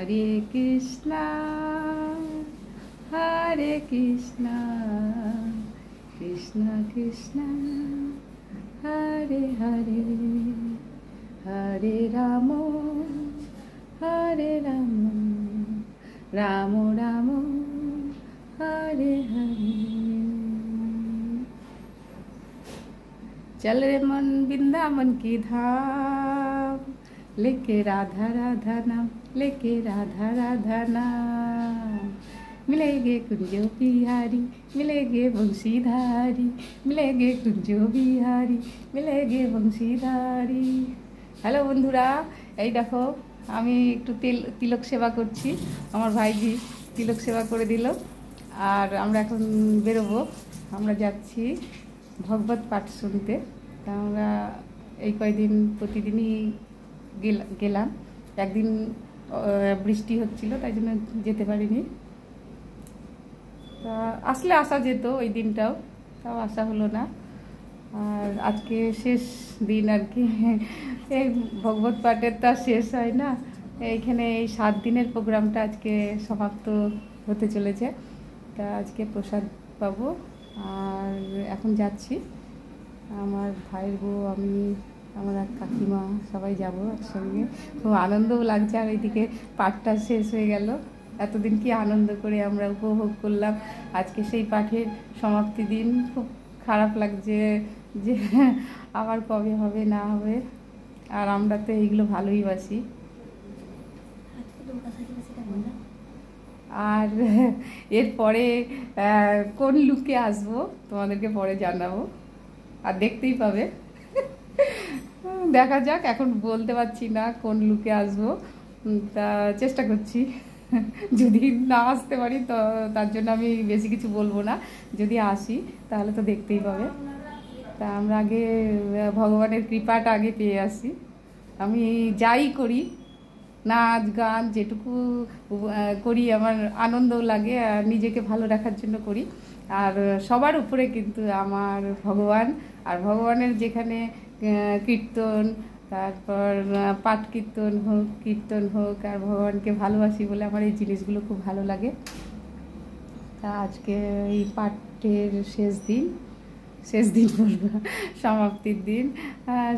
হরে কৃষ্ণ হরে কৃষ্ণ কৃষ্ণ কৃষ্ণ হরে হরে হরে রাম রাম রাম हरे हरे। चल रे मन वृंदावन की धाम, लेके राधा राधा नाम, लेके राधा राधा नाम। मिलेगे कुंजो बिहारी, मिलेगे बंशीधारी, मिलेगे कुंजो बिहारी, मिलेगे बंशीधारी। হ্যালো বন্ধুরা, এই দেখো আমি একটু তিলক সেবা করছি। আমার ভাইজি তিলক সেবা করে দিল, আর আমরা এখন বেরোবো। আমরা যাচ্ছি ভগবত পাঠ শুনতে। তা আমরা এই কয়দিন প্রতিদিনই গেলাম। একদিন বৃষ্টি হচ্ছিল, তাই জন্য যেতে পারিনি। তা আসলে আসা যেত ওই দিনটাও, তাও আসা হলো না। আর আজকে শেষ দিন আর কি, এই ভগবত পাঠের তো শেষ হয় না। এইখানে এই 7 দিনের প্রোগ্রামটা আজকে সমাপ্ত হতে চলেছে। তা আজকে প্রসাদ পাবো, আর এখন যাচ্ছি। আমার ভাইয়ের বউ, আমি, আমার এক কাকিমা সবাই যাব একসঙ্গে। খুব আনন্দও লাগছে। আর এইদিকে পাঠটা শেষ হয়ে গেল। এতদিন কি আনন্দ করে আমরা উপভোগ করলাম, আজকে সেই পাঠের সমাপ্তি দিন। খুব খারাপ লাগছে যে আবার কবে হবে না হবে। আর আমরা তো এইগুলো ভালোই বাসি। আর এরপরে কোন লুকে আসবো তোমাদেরকে পরে জানাবো, আর দেখতেই পাবে। দেখা যাক, এখন বলতে পারছি না কোন লুকে আসবো। তা চেষ্টা করছি, যদি না আসতে পারি তো তার জন্য আমি বেশি কিছু বলবো না। যদি আসি তাহলে তো দেখতেই পাবে। তা আমরা আগে ভগবানের কৃপাটা আগে পেয়ে আসি। আমি যাই করি, নাচ গান যেটুকু করি, আমার আনন্দও লাগে, আর নিজেকে ভালো রাখার জন্য করি। আর সবার উপরে কিন্তু আমার ভগবান, আর ভগবানের যেখানে কীর্তন, তারপর পাঠ কীর্তন হোক, আর ভগবানকে ভালোবাসি বলে আমার এই জিনিসগুলো খুব ভালো লাগে। তা আজকে এই পাঠের শেষ দিন বলবো, সমাপ্তির দিন।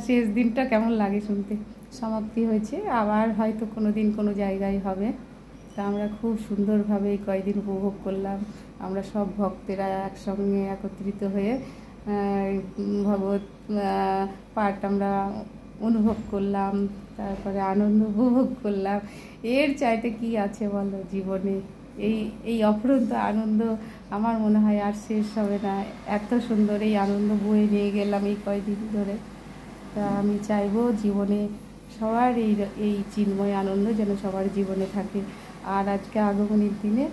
শেষ দিনটা কেমন লাগে শুনতে। সমাপ্তি হয়েছে, আবার হয়তো কোনো দিন কোনো জায়গায় হবে। তা আমরা খুব সুন্দরভাবে এই কয়েকদিন উপভোগ করলাম। আমরা সব ভক্তেরা একসঙ্গে একত্রিত হয়ে ভগবত পাঠ আমরা অনুভব করলাম, তারপরে আনন্দ উপভোগ করলাম। এর চাইতে কি আছে বলো জীবনে? এই অফুরন্ত আনন্দ আমার মনে হয় আর শেষ হবে না। এত সুন্দর এই আনন্দ বয়ে নিয়ে গেলাম এই কয়দিন ধরে। তা আমি চাইবো জীবনে সবার এই চিন্ময় আনন্দ যেন সবার জীবনে থাকে। আর আজকে আগমনীর দিনে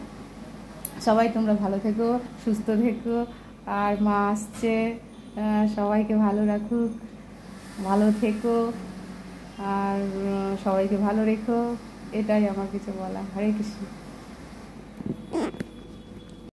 সবাই তোমরা ভালো থেকো, সুস্থ থেকো। আর মা আসছে, সবাইকে ভালো রাখুক, ভালো থেকো, আর সবাইকে ভালো রেখো। এটাই আমার কিছু বলা। হরে কৃষ্ণ।